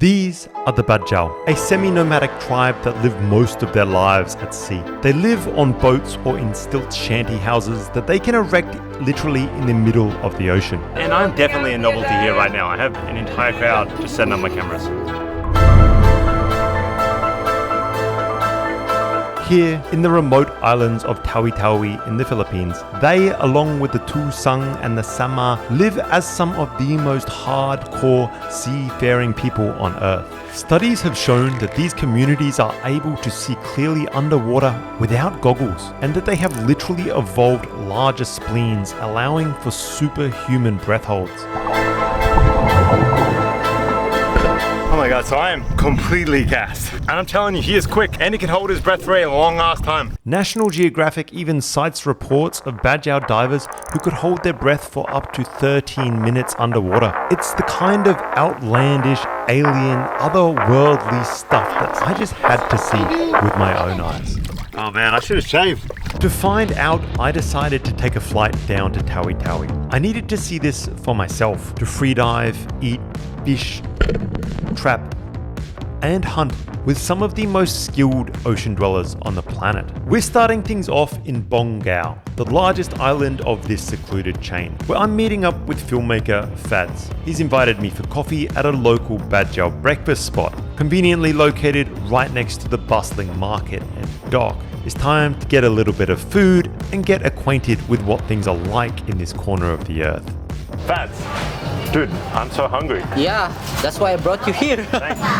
These are the Bajau, a semi-nomadic tribe that live most of their lives at sea. They live on boats or in stilt shanty houses that they can erect literally in the middle of the ocean. And I'm definitely a novelty here right now. I have an entire crowd just setting up my cameras. Here, in the remote islands of Tawi-Tawi in the Philippines, they, along with the Tusang and the Sama, live as some of the most hardcore seafaring people on Earth. Studies have shown that these communities are able to see clearly underwater without goggles, and that they have literally evolved larger spleens, allowing for superhuman breath holds. Oh my god, so I am completely gassed. And I'm telling you, he is quick and he can hold his breath for a long ass time. National Geographic even cites reports of Bajau divers who could hold their breath for up to 13 minutes underwater. It's the kind of outlandish, alien, otherworldly stuff that I just had to see with my own eyes. Oh man, I should have shaved. To find out, I decided to take a flight down to Tawi-Tawi. I needed to see this for myself, to free dive, eat fish, trap, and hunt with some of the most skilled ocean dwellers on the planet. We're starting things off in Bajau, the largest island of this secluded chain, where I'm meeting up with filmmaker Fads. He's invited me for coffee at a local Bajau breakfast spot, conveniently located right next to the bustling market and dock. It's time to get a little bit of food and get acquainted with what things are like in this corner of the earth. Fads. Dude, I'm so hungry. Yeah, that's why I brought you here.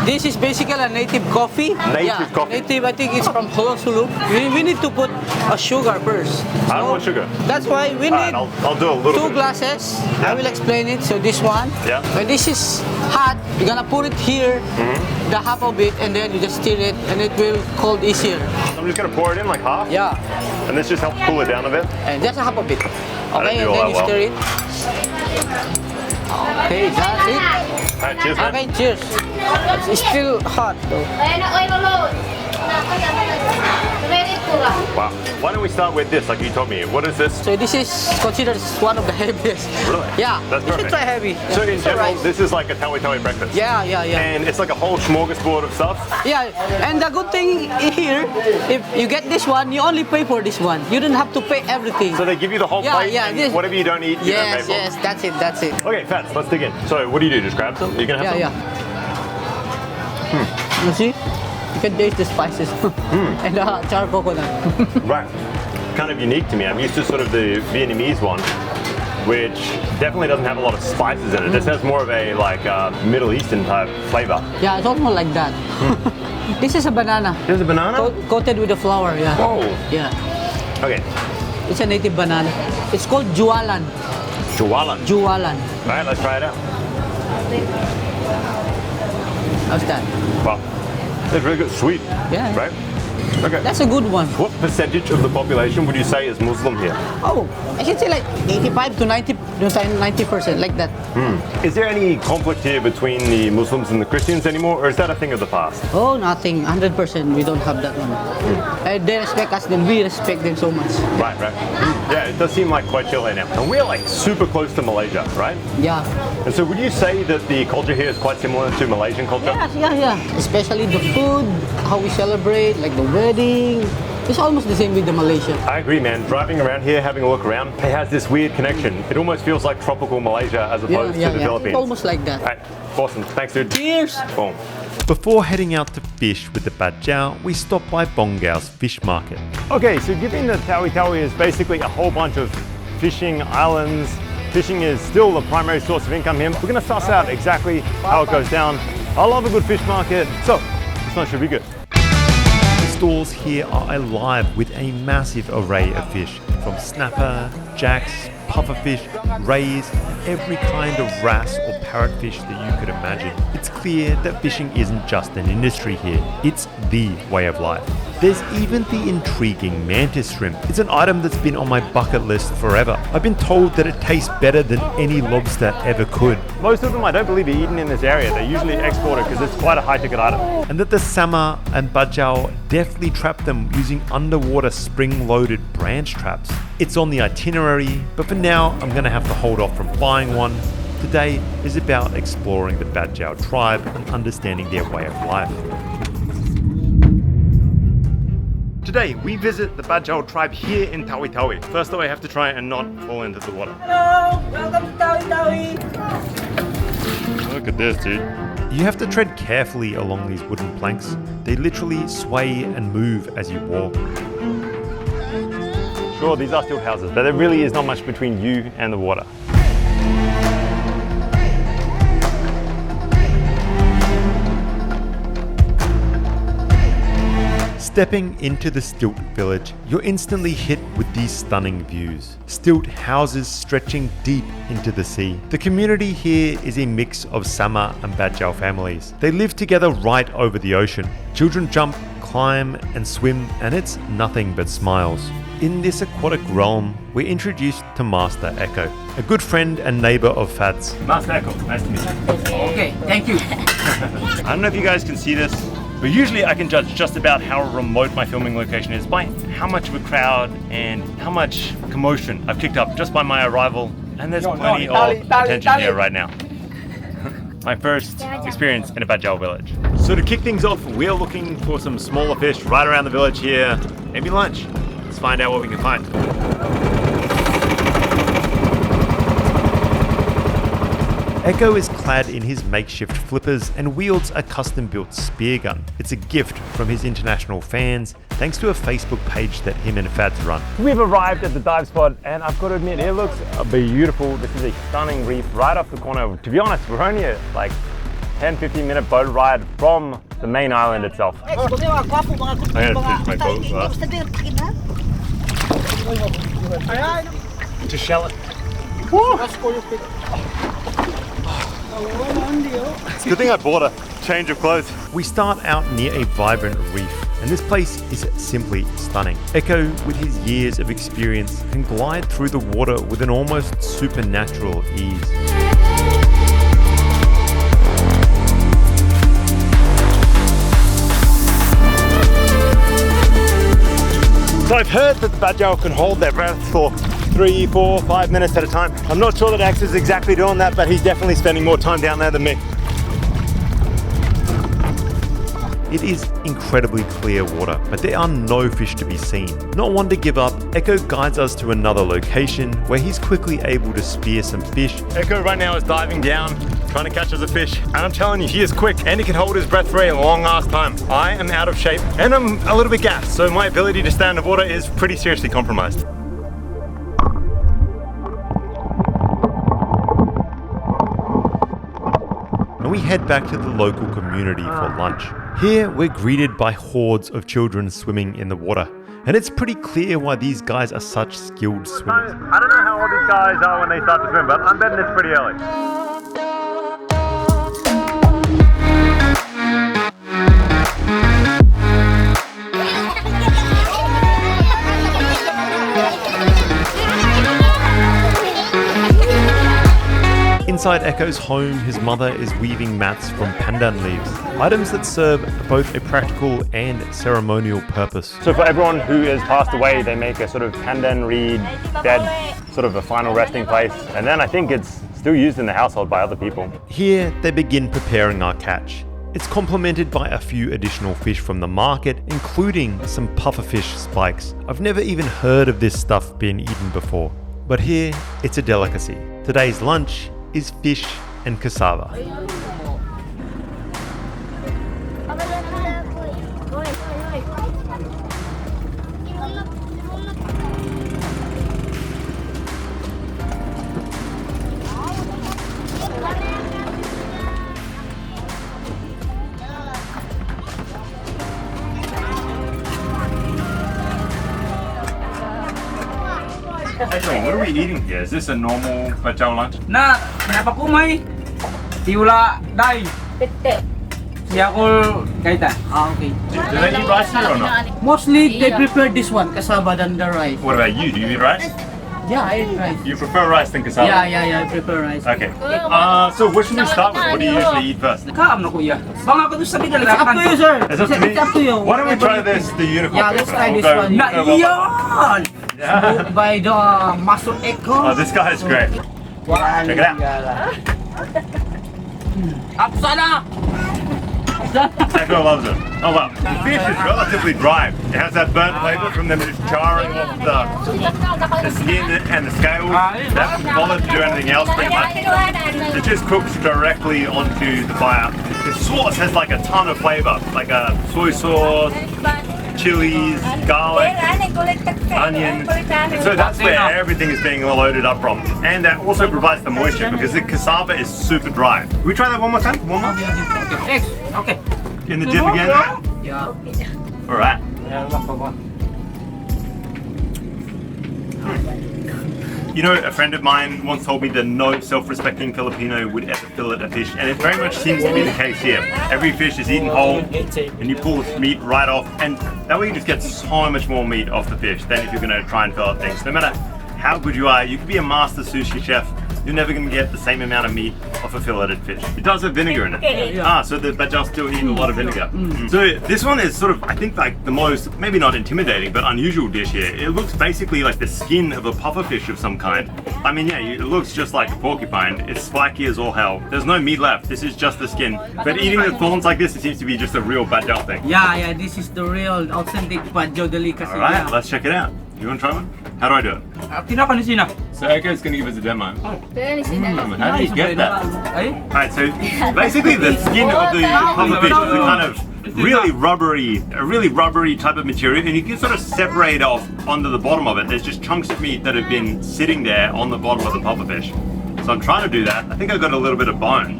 This is basically a native coffee. Native coffee? Native, I think it's from Holo. We need to put a sugar first. I don't want sugar. That's why we need I'll do a little two bit. glasses. Yeah. I will explain it. So this one, when this is hot, you're gonna put it here, the half of it, and then you just stir it, and it will cold easier. I'm just gonna pour it in like half? Yeah. And this just helps cool it down a bit? And just a half of it. Okay, and then you stir it. Okay, that's it. Alright, cheers, man. Okay, cheers. It's still hot though. Wow. Why don't we start with this, like you told me? What is this? So this is considered one of the heaviest. Really? Yeah. That's you perfect. should try heavy. So in general, rice. this is like a Tawi-Tawi breakfast? Yeah. And it's like a whole smorgasbord of stuff? Yeah, and the good thing here, if you get this one, you only pay for this one. You don't have to pay everything. So they give you the whole plate, and this, whatever you don't eat, you don't pay for? Yes, that's it. Okay, Fats, let's dig in. So what do? Just grab some? You're gonna have some? Yeah. You see? You can taste the spices and the char coconut. Right. Kind of unique to me. I'm used to sort of the Vietnamese one, which definitely doesn't have a lot of spices in it. This has more of a like Middle Eastern type flavor. Yeah, it's almost like that. This is a banana. There's a banana? Coated with the flour, yeah. Whoa. Yeah. Okay. It's a native banana. It's called jualan. Jualan. Jualan. All right, let's try it out. How's that? Wow. It's really good. Sweet. Yeah. Right? Okay. That's a good one. What percentage of the population would you say is Muslim here? Oh, I should say like 85 to 90%, like that. Is there any conflict here between the Muslims and the Christians anymore, or is that a thing of the past? Oh, nothing. 100%. We don't have that one. And they respect us, then we respect them so much. Right. Yeah, it does seem like quite chill here now. And we're like super close to Malaysia, right? Yeah. And so would you say that the culture here is quite similar to Malaysian culture? Yeah. Especially the food, how we celebrate, like the wedding. It's almost the same with the Malaysia. I agree, man. Driving around here, having a look around, it has this weird connection. It almost feels like tropical Malaysia as opposed to the Philippines. It's almost like that. All right, awesome. Thanks, dude. Cheers. Boom. Before heading out to fish with the Bajau, we stopped by Bongau's fish market. Okay, so given that Tawi-Tawi is basically a whole bunch of fishing islands, fishing is still the primary source of income here, we're going to suss out exactly how it goes down. I love a good fish market, so this one should be good. The stores here are alive with a massive array of fish, from snapper, jacks, pufferfish, rays, and every kind of wrasse or parrotfish that you could imagine. It's clear that fishing isn't just an industry here, it's the way of life. There's even the intriguing Mantis Shrimp. It's an item that's been on my bucket list forever. I've been told that it tastes better than any lobster ever could. Most of them I don't believe are eaten in this area. They usually export it because it's quite a high ticket item. And that the Sama and Bajau deftly trap them using underwater spring-loaded branch traps. It's on the itinerary, but for now I'm gonna have to hold off from buying one Today is about exploring the Bajau tribe and understanding their way of life. Today, we visit the Bajau tribe here in Tawi-Tawi. First though, I have to try and not fall into the water. Hello, welcome to Tawi-Tawi. Look at this, dude. You have to tread carefully along these wooden planks. They literally sway and move as you walk. Sure, these are stilt houses, but there really is not much between you and the water. Stepping into the stilt village, you're instantly hit with these stunning views. Stilt houses stretching deep into the sea. The community here is a mix of Sama and Bajau families. They live together right over the ocean. Children jump, climb and swim, and it's nothing but smiles. In this aquatic realm, we're introduced to Master Echo, a good friend and neighbor of Fad's. Master Echo, nice to meet you. Okay, thank you. I don't know if you guys can see this, but usually I can judge just about how remote my filming location is by how much of a crowd and how much commotion I've kicked up just by my arrival. And there's plenty of attention here right now. My first experience in a Bajau village. So to kick things off, we're looking for some smaller fish right around the village here. Maybe lunch. Let's find out what we can find. Echo is clad in his makeshift flippers and wields a custom-built spear gun. It's a gift from his international fans, thanks to a Facebook page that him and Fads run. We've arrived at the dive spot, and I've got to admit, it looks beautiful. This is a stunning reef right off the corner. To be honest, we're only a 10-15 minute boat ride from the main island itself. I'm gonna fish my boat first. To shell it. It's a good thing I bought a change of clothes. We start out near a vibrant reef, and this place is simply stunning. Echo, with his years of experience, can glide through the water with an almost supernatural ease. So I've heard that the Bajau can hold their breath for 3, 4, 5 minutes at a time. I'm not sure that Axe is exactly doing that, but he's definitely spending more time down there than me. It is incredibly clear water, but there are no fish to be seen. Not one to give up, Echo guides us to another location where he's quickly able to spear some fish. Echo right now is diving down, trying to catch us a fish. And I'm telling you, he is quick and he can hold his breath for a long ass time. I am out of shape and I'm a little bit gassed, so my ability to stay underwater is pretty seriously compromised. And we head back to the local community for lunch. Here, we're greeted by hordes of children swimming in the water. And it's pretty clear why these guys are such skilled swimmers. I don't know how old these guys are when they start to swim, but I'm betting it's pretty early. Inside Echo's home, his mother is weaving mats from pandan leaves, items that serve both a practical and ceremonial purpose. So for everyone who has passed away, they make a sort of pandan reed bed, sort of a final resting place, and then I think it's still used in the household by other people. Here, they begin preparing our catch. It's complemented by a few additional fish from the market, including some pufferfish spikes. I've never even heard of this stuff being eaten before, but here, it's a delicacy. Today's lunch is fish and cassava. Hey, what are we eating here? Is this a normal Bajau lunch? Na, kenapa kumai? Tiula dai. Yakul kaita. Okay. Do they eat rice here or not? Mostly they prepare this one, cassava than the rice. What about you? Do you eat rice? Yeah, I eat rice. You prefer rice than cassava? Yeah, I prepare rice. Okay. So what should we start with? What do you usually eat first? Kaam na kuya. Banga ko to sabi ka It's up to you, sir. It's up to me? It's up to you. Why don't we try this, the unicorn? Yeah, let's try We'll this go- one. Na we'll go- iyon! By the Master Echo. Oh, this guy is great. Check it out. Apsana! Echo loves it. Oh well, the fish is relatively dry. It has that burnt flavor from them just charring off the skin and the scales. They haven't bothered to do anything else pretty much. It just cooks directly onto the fire. The sauce has like a ton of flavor, like a soy sauce, chilies, garlic, onion. And so that's where everything is being loaded up from. And that also provides the moisture because the cassava is super dry. Can we try that one more time? One more? Okay. In the dip again? Yeah. Alright. You know, a friend of mine once told me that no self-respecting Filipino would ever fillet a fish, and it very much seems to be the case here. Every fish is eaten whole, and you pull the meat right off, and that way you just get so much more meat off the fish than if you're going to try and fillet things. No matter how good you are, you could be a master sushi chef, you're never going to get the same amount of meat off a filleted fish. It does have vinegar in it. So the Bajau still eat a lot of vinegar. So this one is sort of, I think, like the most, maybe not intimidating, but unusual dish here. It looks basically like the skin of a pufferfish of some kind. I mean, yeah, it looks just like a porcupine. It's spiky as all hell. There's no meat left. This is just the skin. But eating the thorns like this, it seems to be just a real Bajau thing. Yeah, this is the real authentic Bajau delicacy. All right, let's check it out. You want to try one? How do I do it? So Echo's going to give us a demo. How do you get that? Alright, so basically the skin of the pufferfish is a kind of really rubbery type of material, and you can sort of separate off onto the bottom of it. There's just chunks of meat that have been sitting there on the bottom of the pufferfish. So I'm trying to do that. I think I've got a little bit of bone.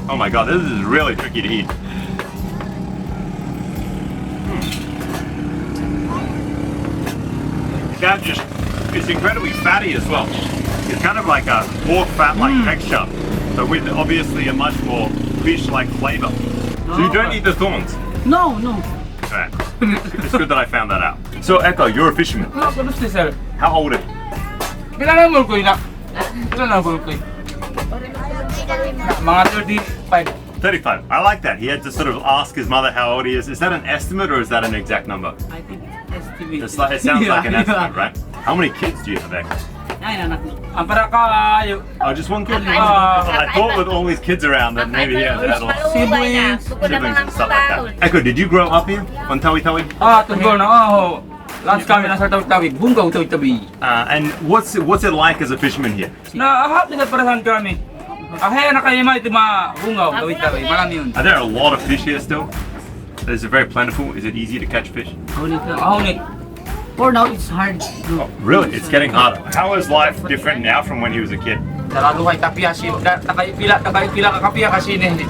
Oh my god, this is really tricky to eat. That just, it's incredibly fatty as well. It's kind of like a pork fat-like texture, so with obviously a much more fish-like flavor. So you don't eat the thorns? No. Alright, it's good that I found that out. So Echo, you're a fisherman. How old are you? Mga 35. 35. I like that. He had to sort of ask his mother how old he is. Is that an estimate or is that an exact number? I think it's estimate. It sounds like an estimate, right? How many kids do you have, Echo? Ampara kayo. Oh, just one kid? I thought with all these kids around that maybe he had adults. Siblings. Siblings and stuff like that. Echo, did you grow up here on Tawi-Tawi? Tugo na ako. Last kami nasa Tawi-Tawi. Bungaw Tawi-Tawi. And what's it like as a fisherman here? Ahap na parahan kami. Ahaya na kayo may bungaw Tawi-Tawi. Marami yun. Are there a lot of fish here still? Is it very plentiful? Is it easy to catch fish? Ahonit. For now, it's hard. Oh, really? It's getting harder. How is life different now from when he was a kid? Nakaluhay tapia si nakaypila ka kapia kasi hindi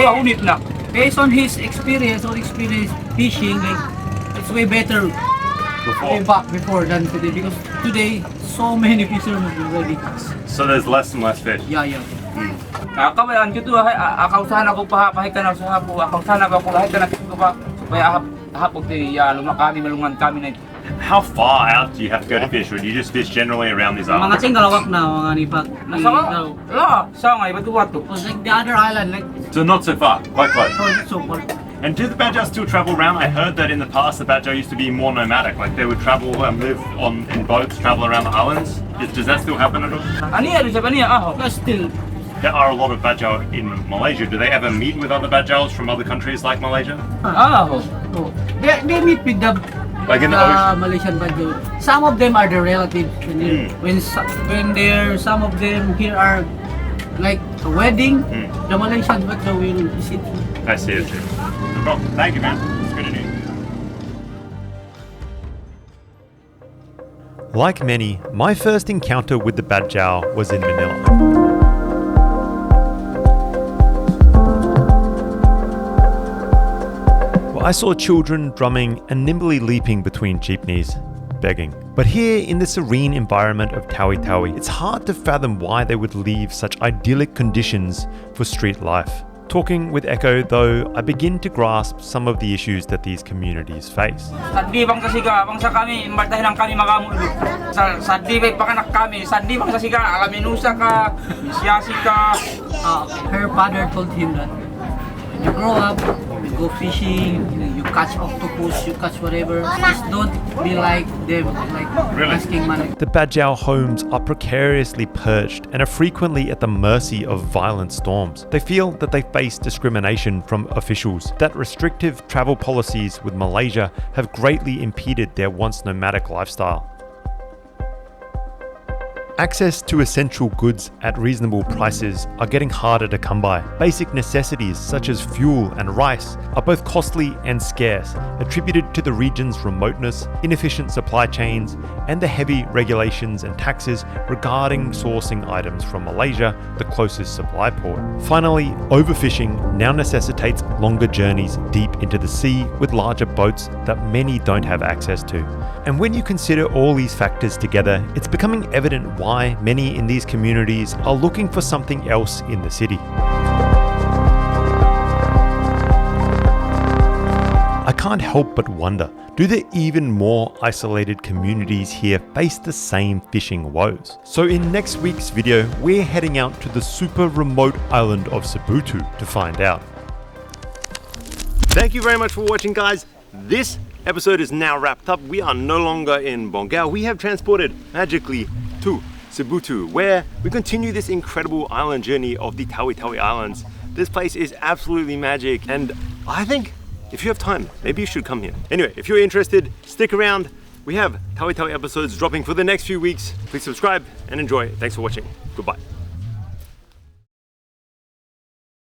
ahonit na. Based on his experience fishing, like it's way better way back before than today, because today so many fishermen already. So there's less and less fish. Yeah. Kabayan ko akaw sana ko pahapahay ka na sa hapo. Akaw sana ko pahapahay ka na ko pa. Kaya hapog ti lumakami malungan kami na. How far out do you have to go to fish, or do you just fish generally around these Mga islands? singalawak na mga nipak. Sangay batu-batu. Like the other island, like So not so far, quite close. so far. And do the Bajau still travel around? I heard that in the past the Bajau used to be more nomadic, like they would travel and live in boats, travel around the islands. Does that still happen at all? Aniya rin sa kaniya aho. Still, There are a lot of Bajau in Malaysia. Do they ever meet with other Bajaus from other countries like Malaysia? Aho. they meet with the Like in the ocean? Malaysian Bajau. Some of them are the relatives. When some of them here are like a wedding, the Malaysian Bajau will visit. I see it too. Well, thank you, man. It's good to know. Like many, my first encounter with the Bajau was in Manila. I saw children drumming and nimbly leaping between jeepneys, begging. But here in the serene environment of Tawi-Tawi, it's hard to fathom why they would leave such idyllic conditions for street life. Talking with Echo, though, I begin to grasp some of the issues that these communities face. Sandi bang sasiga, bang sa kami, imbatahin ang kami magamulo. Sandi bang pakanak kami, sandi bang sasiga, alaminusa ka, misyasi ka. Her father told him that when you grow up, go fishing, you catch octopus, you catch whatever. Just don't be like them, like asking money. The Bajau homes are precariously perched and are frequently at the mercy of violent storms. They feel that they face discrimination from officials, that restrictive travel policies with Malaysia have greatly impeded their once nomadic lifestyle. Access to essential goods at reasonable prices are getting harder to come by. Basic necessities such as fuel and rice are both costly and scarce, attributed to the region's remoteness, inefficient supply chains, and the heavy regulations and taxes regarding sourcing items from Malaysia, the closest supply port. Finally, overfishing now necessitates longer journeys deep into the sea with larger boats that many don't have access to. And when you consider all these factors together, it's becoming evident why many in these communities are looking for something else in the city. I can't help but wonder, do the even more isolated communities here face the same fishing woes? So in next week's video, we're heading out to the super remote island of Cebu to find out. Thank you very much for watching, guys. This episode is now wrapped up. We are no longer in Bajau. We have transported magically to Cebu, where we continue this incredible island journey of the Tawi-Tawi Islands. This place is absolutely magic, and I think if you have time, maybe you should come here. Anyway, if you're interested, stick around. We have Tawi-Tawi episodes dropping for the next few weeks. Please subscribe and enjoy. Thanks for watching. Goodbye.